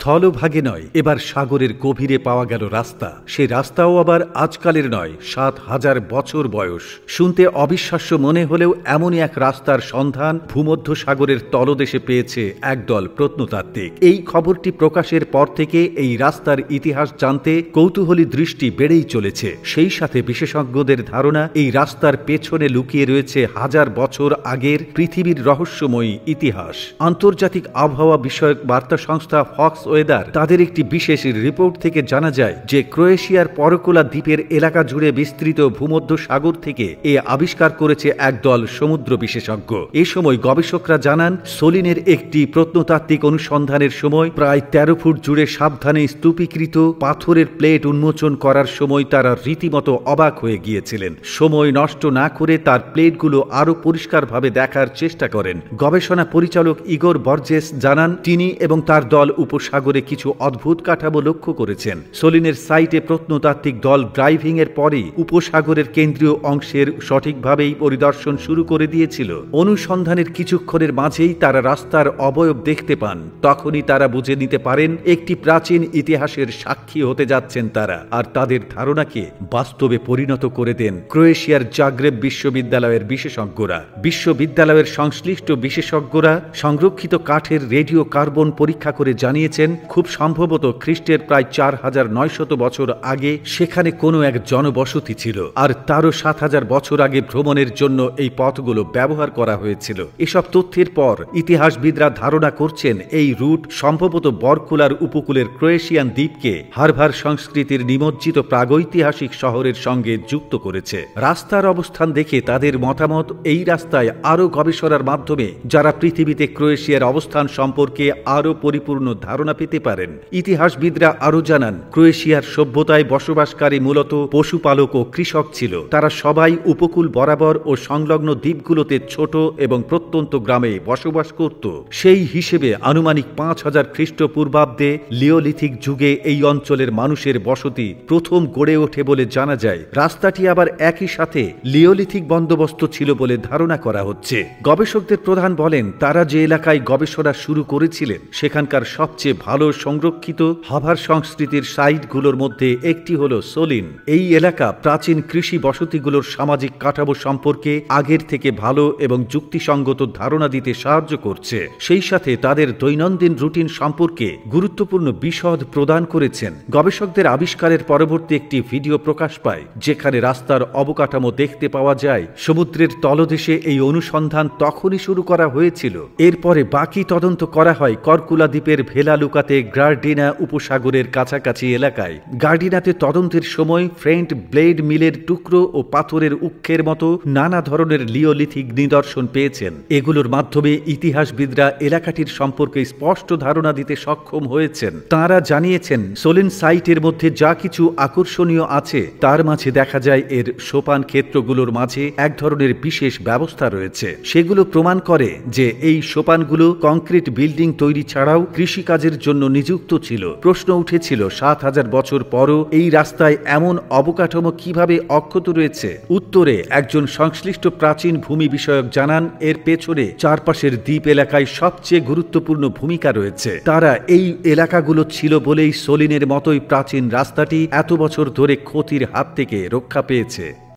স্থলভাগে নয়, এবার সাগরের গভীরে পাওয়া গেল রাস্তা। সেই রাস্তাও আবার আজকালের নয়, ৭,০০০ বছর বয়স। শুনতে অবিশ্বাস্য মনে হলেও এমনই এক রাস্তার সন্ধান ভূমধ্য সাগরের তলদেশে পেয়েছে একদল প্রত্নতাত্ত্বিক। এই খবরটি প্রকাশের পর থেকে এই রাস্তার ইতিহাস জানতে কৌতূহলী দৃষ্টি বেড়েই চলেছে। সেই সাথে বিশেষজ্ঞদের ধারণা এই রাস্তার পেছনে লুকিয়ে রয়েছে হাজার বছর আগের পৃথিবীর রহস্যময়ী ইতিহাস। আন্তর্জাতিক আবহাওয়া বিষয়ক বার্তা সংস্থা ফক্স ওয়েদার তাদের একটি বিশেষ রিপোর্ট থেকে জানা যায় যে ক্রোয়েশিয়ার পরকোলা দ্বীপের এলাকা জুড়ে বিস্তৃত ভূমধ্য সাগর থেকে এ আবিষ্কার করেছে একদল সমুদ্র বিশেষজ্ঞ। এ সময় গবেষকরা জানান, সোলিনের একটি প্রত্নতাত্ত্বিক অনুসন্ধানের সময় প্রায় ১৩ ফুট জুড়ে সাবধানে স্তূপীকৃত পাথরের প্লেট উন্মোচন করার সময় তারা রীতিমতো অবাক হয়ে গিয়েছিলেন। সময় নষ্ট না করে তার প্লেটগুলো আরও পরিষ্কারভাবে দেখার চেষ্টা করেন। গবেষণা পরিচালক ইগোর বর্জেস জানান, তিনি এবং তার দল উপসাগরে কিছু অদ্ভুত কাঠামো লক্ষ্য করেছেন। সোলিনের সাইটে প্রত্নতাত্ত্বিক দল ড্রাইভিং এর পরেই উপসাগরের কেন্দ্রীয় অংশের সঠিকভাবেই পরিদর্শন শুরু করে দিয়েছিল। অনুসন্ধানের কিছুক্ষণের মাঝেই তারা রাস্তার অবয়ব দেখতে পান। তখনই তারা বুঝে নিতে পারেন একটি প্রাচীন ইতিহাসের সাক্ষী হতে যাচ্ছেন তারা, আর তাদের ধারণাকে বাস্তবে পরিণত করে দেন ক্রোয়েশিয়ার জাগ্রেব বিশ্ববিদ্যালয়ের বিশেষজ্ঞরা। বিশ্ববিদ্যালয়ের সংশ্লিষ্ট বিশেষজ্ঞরা সংরক্ষিত কাঠের রেডিও কার্বন পরীক্ষা করে জানিয়েছেন, খুব সম্ভবত খ্রিস্টের প্রায় ৪,৯০০ বছর আগে সেখানে কোনো এক জনবসতি ছিল, আর তারও ৭,০০০ বছর আগে ভ্রমণের জন্য এই পথগুলো ব্যবহার করা হয়েছিল। এসব তথ্যের পর ইতিহাসবিদরা ধারণা করছেন এই রুট সম্ভবত বরকুলার উপকূলের ক্রোয়েশিয়ান দ্বীপকে হারভার সংস্কৃতির নিমজ্জিত প্রাগৈতিহাসিক শহরের সঙ্গে যুক্ত করেছে। রাস্তার অবস্থান দেখে তাদের মতামত, এই রাস্তায় আরও গবেষণার মাধ্যমে যারা পৃথিবীতে ক্রোয়েশিয়ার অবস্থান সম্পর্কে আরও পরিপূর্ণ ধারণা পেতে পারেন। ইতিহাসবিদরা আরও জানান, ক্রোয়েশিয়ার সভ্যতায় বসবাসকারী মূলত পশুপালক ও কৃষক ছিল। তারা সবাই উপকূল বরাবর ও সংলগ্ন দ্বীপগুলোতে ছোট এবং প্রত্যন্ত গ্রামে বসবাস করত। সেই হিসেবে আনুমানিক ৫,০০০ খ্রিস্টপূর্বাব্দে লিওলিথিক যুগে এই অঞ্চলের মানুষের বসতি প্রথম গড়ে ওঠে বলে জানা যায়। রাস্তাটি আবার একই সাথে লিওলিথিক বন্দোবস্ত ছিল বলে ধারণা করা হচ্ছে। গবেষকদের প্রধান বলেন, তারা যে এলাকায় গবেষণা শুরু করেছিলেন সেখানকার সবচেয়ে ভালো সংরক্ষিত হাভার সংস্কৃতির সাইটগুলোর মধ্যে একটি হল সোলিন। এই এলাকা প্রাচীন কৃষি বসতিগুলোর সামাজিক কাঠামো সম্পর্কে আগের থেকে ভালো এবং যুক্তিসঙ্গত ধারণা দিতে সাহায্য করছে। সেই সাথে তাদের দৈনন্দিন রুটিন সম্পর্কে গুরুত্বপূর্ণ বিশদ প্রদান করেছেন। গবেষকদের আবিষ্কারের পরবর্তী একটি ভিডিও প্রকাশ পায় যেখানে রাস্তার অবকাঠামো দেখতে পাওয়া যায়। সমুদ্রের তলদেশে এই অনুসন্ধান তখনই শুরু করা হয়েছিল। এরপরে বাকি তদন্ত করা হয় কর্কুলা দ্বীপের ভেলালুকাতে গার্ডিনা উপসাগরের কাছাকাছি এলাকায়। গার্ডিনাতে তদন্তের সময় ফ্রেন্ট ব্লেড মিলের টুকরো ও পাথরের উক্ষের মতো নানা ধরনের লিওলিথিক নিদর্শন পেয়েছেন। এগুলোর মাধ্যমে ইতিহাসবিদরা এলাকাটির সম্পর্কে স্পষ্ট ধারণা দিতে সক্ষম হয়েছেন। তাঁরা জানিয়েছেন, সোলিন সাইটের মধ্যে যা কিছু আকর্ষণীয় আছে তার মাঝে দেখা যায় এর সোপান ক্ষেত্রগুলোর মাঝে এক ধরনের বিশেষ ব্যবস্থা রয়েছে। সেগুলো প্রমাণ করে যে এই সোপানগুলো কংক্রিট বিল্ডিং তৈরি ছাড়াও কৃষিকাজের জন্য নিযুক্ত ছিল। প্রশ্ন উঠেছিল, ৭,০০০ বছর পরও এই রাস্তায় এমন অবকাঠামো কিভাবে অক্ষত রয়েছে? উত্তরে একজন সংশ্লিষ্ট প্রাচীন ভূমি বিষয়ক জানান, এর পেছনে চারপাশের দ্বীপ এলাকায় সবচেয়ে গুরুত্বপূর্ণ ভূমিকা রয়েছে। তারা এই এলাকাগুলো ছিল বলেই সোলিনের মতোই প্রাচীন রাস্তাটি এত বছর ধরে ক্ষতির হাত থেকে রক্ষা পেয়েছে।